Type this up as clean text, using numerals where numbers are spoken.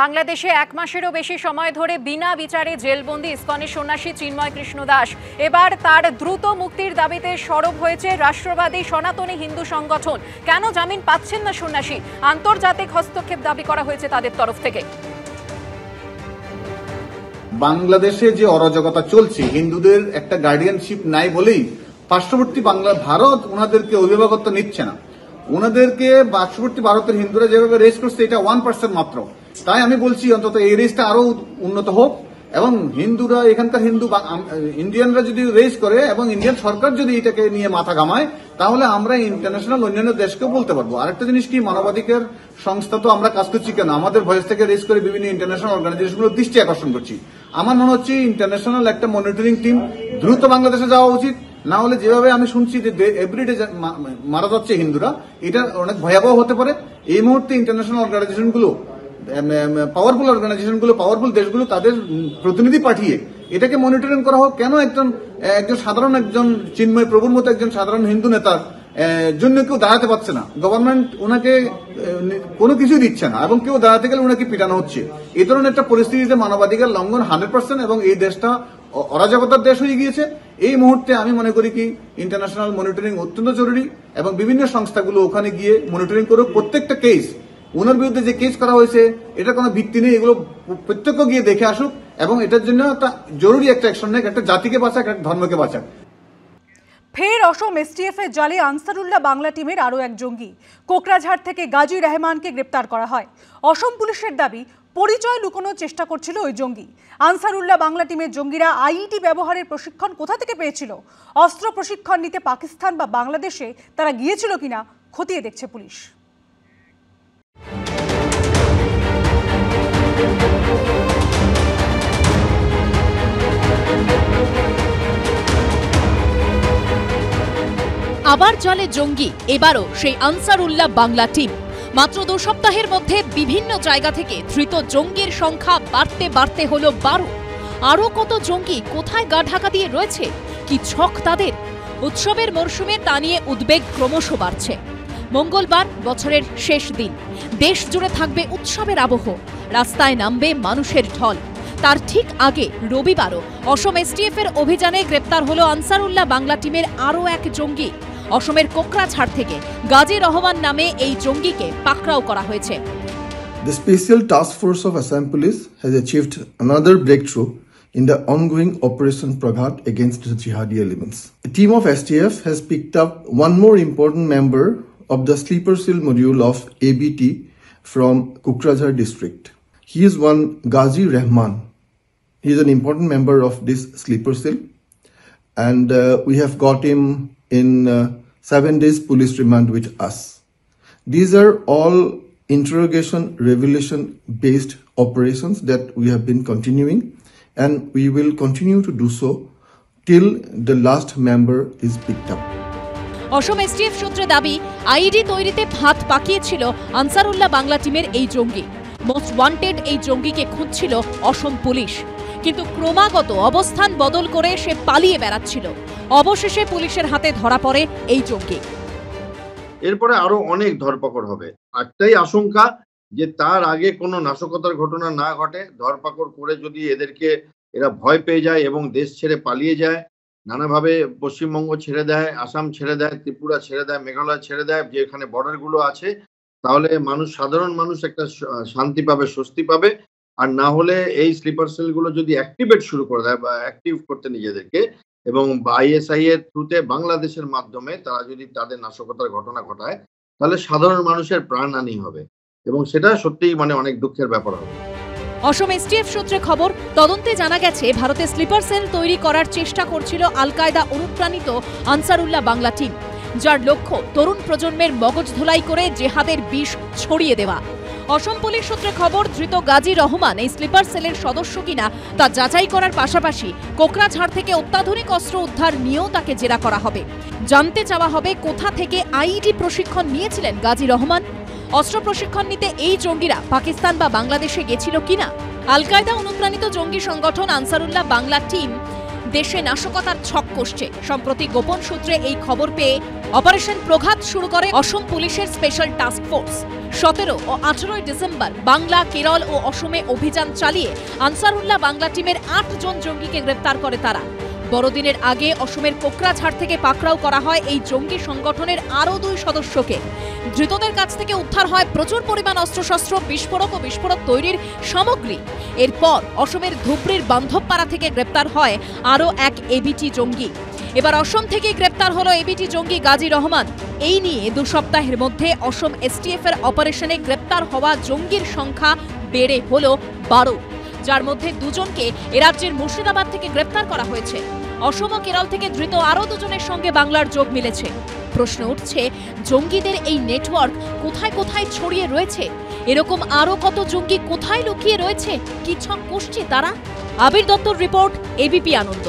বাংলাদেশে এক মাসেরও বেশি সময় ধরে বিনা বিচারে জেলবন্দি ইসকনের সন্ন্যাসী চিন্ময় কৃষ্ণ দাস এবার তার দ্রুত মুক্তির দাবিতে সরব হয়েছে রাষ্ট্রবাদী সনাতনী হিন্দু সংগঠন। কেন জামিন পাচ্ছেন না সন্ন্যাসী? আন্তর্জাতিক হস্তক্ষেপ দাবি করা হয়েছে তাদের তরফ থেকে। বাংলাদেশে যে অরাজকতা চলছে, হিন্দুদের একটা গার্ডিয়ানশিপ নাই বলেই পার্শ্ববর্তী ভারত ওনাদেরকে অভিভাবকত্ব নিচ্ছে না। ওনাদেরকে পার্শ্ববর্তী ভারতের হিন্দুরা যেভাবে রেস করছে এটা 1% মাত্র। তাই আমি বলছি অন্তত এই রেসটা আরো উন্নত হোক এবং হিন্দুরা, এখানকার ইন্ডিয়ানরা যদি রেস করে এবং ইন্ডিয়ান সরকার যদি এটাকে নিয়ে মাথা ঘামায় তাহলে আমরা ইন্টারন্যাশনাল অন্যান্য দেশকেও বলতে পারবো। আরেকটা জিনিস কি, মানবাধিকার সংস্থা তো আমরা কাজ করছি কেন, আমাদের ভয়েস থেকে রেস করে বিভিন্ন ইন্টারন্যাশনাল অর্গানাইজেশনগুলোর দৃষ্টি আকর্ষণ করছি। আমার মনে হচ্ছে ইন্টারন্যাশনাল একটা মনিটরিং টিম দ্রুত বাংলাদেশে যাওয়া উচিত। না হলে যেভাবে আমি শুনছি যে এভরিডে মারা যাচ্ছে হিন্দুরা, এটা অনেক ভয়াবহ হতে পারে। এই মুহূর্তে ইন্টারন্যাশনাল অর্গানাইজেশনগুলো, পাওয়ারফুল দেশগুলো তাদের প্রতিনিধি পাঠিয়ে এটাকে মনিটরিং করা হোক। কেন একজন সাধারণ চিন্ময় প্রভুর মতো একজন সাধারণ হিন্দু নেতার জন্য কেউ দাঁড়াতে পারছে না, গভর্নমেন্ট ওনাকে কোনো কিছু দিচ্ছে না এবং কেউ দাঁড়াতে গেলে ওনাকে পিটানো হচ্ছে। এই ধরনের একটা পরিস্থিতিতে মানবাধিকার লঙ্ঘন 100% এবং এই দেশটা অরাজকতার দেশ হয়ে গিয়েছে। এই মুহূর্তে আমি মনে করি কি ইন্টারন্যাশনাল মনিটরিং অত্যন্ত জরুরি এবং বিভিন্ন সংস্থাগুলো ওখানে গিয়ে মনিটরিং করুক। প্রত্যেকটা কেস, ওনার বিরুদ্ধে যে কেস করা হয়েছে এটা কোনো ভিত্তি নেই, এগুলো প্রত্যেক গিয়ে দেখে আসুক এবং এটার জন্য একটা জরুরি একটা অ্যাকশন নেই, একটা জাতিকে বাঁচাক, একটা ধর্মকে বাঁচাক। ফের অসম এসটিএফ এর জালে আনসারুল্লাহ বাংলা টিমের আরও এক জঙ্গি। কোকরাঝাড় থেকে গাজী রহমানকে গ্রেপ্তার করা হয়। অসম পুলিশের দাবি পরিচয় লুকোনোর চেষ্টা করছিল ওই জঙ্গি। আনসারুল্লাহ বাংলা টিমের জঙ্গিরা আইইডি ব্যবহারের প্রশিক্ষণ কোথা থেকে পেয়েছিল, অস্ত্র প্রশিক্ষণ নিতে পাকিস্তান বা বাংলাদেশে তারা গিয়েছিল কিনা খতিয়ে দেখছে পুলিশ। আবার জালে জঙ্গি, এবারও সেই আনসারুল্লাহ বাংলা টিম। মাত্র 2 সপ্তাহের মধ্যে বিভিন্ন জায়গা থেকে ধৃত জঙ্গির সংখ্যা বাড়তে হলো 12। আরও কত জঙ্গি কোথায় গা ঢাকা দিয়ে রয়েছে, কি ছক তাদের? উৎসবের মরশুমে তা নিয়ে উদ্বেগ ক্রমশ বাড়ছে। মঙ্গলবার বছরের শেষ দিন, দেশ জুড়ে থাকবে উৎসবের আবহ, রাস্তায় নামবে মানুষের ঢল। তার ঠিক আগে রবিবারও অসম এসটিএফ এর অভিযানে গ্রেপ্তার হলো আনসারুল্লাহ বাংলা টিমের আরও এক জঙ্গি। অসমের কোকরাঝাড় থেকে গাজী রহমান নামে এই জঙ্গিকে পাকড়াও করা হয়েছে। The Special Task Force of Assam Police has achieved another breakthrough in the ongoing Operation Praghat against the jihadi elements. A team of STF has picked up one more important member of the sleeper cell module of ABT from Kokrajhar district. He is one Gazi Rahman. He is an important member of this sleeper cell, and we have got him in 7 days police remand with us. These are all interrogation revelation based operations that we have been continuing, and we will continue to do so till the last member is picked up. Assam STF সূত্রে দাবি ID তৈরিতে হাত পাকিয়েছিল আনসারুল্লাহ বাংলা টিমের এই জঙ্গি। Most wanted এই জঙ্গিকে খুঁজছিল অসম police, কিন্তু ক্রমাগত অবস্থান বদল করে সে পালিয়ে বেড়াচ্ছিল। অবশেষে পুলিশের হাতে ধরা পড়ে এই জঙ্গি। এরপরে আরো অনেক ধরপাকড় হবে। একটাই আশঙ্কা যে তার আগে কোনো নাশকতার ঘটনা না ঘটে, ধরপাকড় করে যদি এরা ভয় পেয়ে যায় এবং দেশ ছেড়ে পালিয়ে যায়, নানাভাবে পশ্চিমবঙ্গ ছেড়ে দেয়, আসাম ছেড়ে দেয়, ত্রিপুরা ছেড়ে দেয়, মেঘালয় ছেড়ে দেয়, যেখানে বর্ডারগুলো আছে, তাহলে সাধারণ মানুষ একটা শান্তি পাবে, স্বস্তি পাবে। আর না হলে এই স্লিপার সেলগুলো যদি অ্যাক্টিভেট শুরু করে দেয় বা অ্যাক্টিভ করতে নিজেদেরকে এবং আইএসআই এর থ্রুতে বাংলাদেশের মাধ্যমে তারা যদি তাদের নাশকতার ঘটনা ঘটায়, তাহলে সাধারণ মানুষের প্রাণহানি হবে এবং সেটা সত্যিই অনেক দুঃখের ব্যাপার হবে। অসম এসটিএফ সূত্রে খবর, তদন্তে জানা গেছে ভারতে স্লিপার সেল তৈরি করার চেষ্টা করছিল আল কায়দা অনুপ্রাণিত আনসারুল্লাহ বাংলা টিম, যার লক্ষ্য তরুণ প্রজন্মের মগজ ধোলাই করে জেহাদের বিষ ছড়িয়ে দেওয়া। অসম পুলিশ সূত্রে খবর, ধৃত গাজী রহমান এই স্লিপার সেলের সদস্য কিনা তা যাচাই করার পাশাপাশি কোকরাঝাড় থেকে অত্যাধুনিক অস্ত্র উদ্ধার নিয়েও তাকে জেরা করা হবে। জানতে চাওয়া হবে কোথা থেকে আইইডি প্রশিক্ষণ নিয়েছিলেন গাজী রহমান। অস্ত্র প্রশিক্ষণ নিতে এই জঙ্গিরা পাকিস্তান বা বাংলাদেশে গেছিল কিনা। আল কায়দা অনুপ্রাণিত জঙ্গি সংগঠন আনসারুল্লাহ বাংলা টিম দেশে নাশকতার ছক কষছে। সম্প্রতি গোপন সূত্রে এই খবর পেয়ে অপারেশন প্রঘাত শুরু করে অসম পুলিশের স্পেশাল টাস্ক ফোর্স। 17 ও 18 ডিসেম্বর বাংলা, কেরল ও অসমে অভিযান চালিয়ে আনসারুল্লাহ বাংলা টিমের 8 জন জঙ্গিকে গ্রেপ্তার করে তারা। বড়দিনের আগে অসমের কোকরাঝাড় থেকে পাকড়াও করা হয় এই জঙ্গি সংগঠনের আরও 2 সদস্যকে। ধৃতদের কাছ থেকে উদ্ধার হয় প্রচুর পরিমাণ অস্ত্রশস্ত্র, বিস্ফোরক ও বিস্ফোরক তৈরির সামগ্রী। এরপর অসমের ধুবড়ির বান্ধবপাড়া থেকে গ্রেপ্তার হয় আরও এক এবিটি জঙ্গি। এবার অসম থেকে গ্রেপ্তার হলো এবিটি জঙ্গি গাজী রহমান। এই নিয়ে 2 সপ্তাহের মধ্যে অসম এসটিএফ এর অপারেশনে গ্রেপ্তার হওয়া জঙ্গির সংখ্যা বেড়ে হলো 12, যার মধ্যে 2 জনকে এ রাজ্যের মুর্শিদাবাদ থেকে গ্রেপ্তার করা হয়েছে। অসম ও কেরল থেকে ধৃত আরও 2 জনের সঙ্গে বাংলার যোগ মিলেছে। প্রশ্ন উঠছে, জঙ্গিদের এই নেটওয়ার্ক কোথায় কোথায় ছড়িয়ে রয়েছে? এরকম আরও কত জঙ্গি কোথায় লুকিয়ে রয়েছে? কি ছক কষছে তারা? আবির দত্তর রিপোর্ট, এবিপি আনন্দ।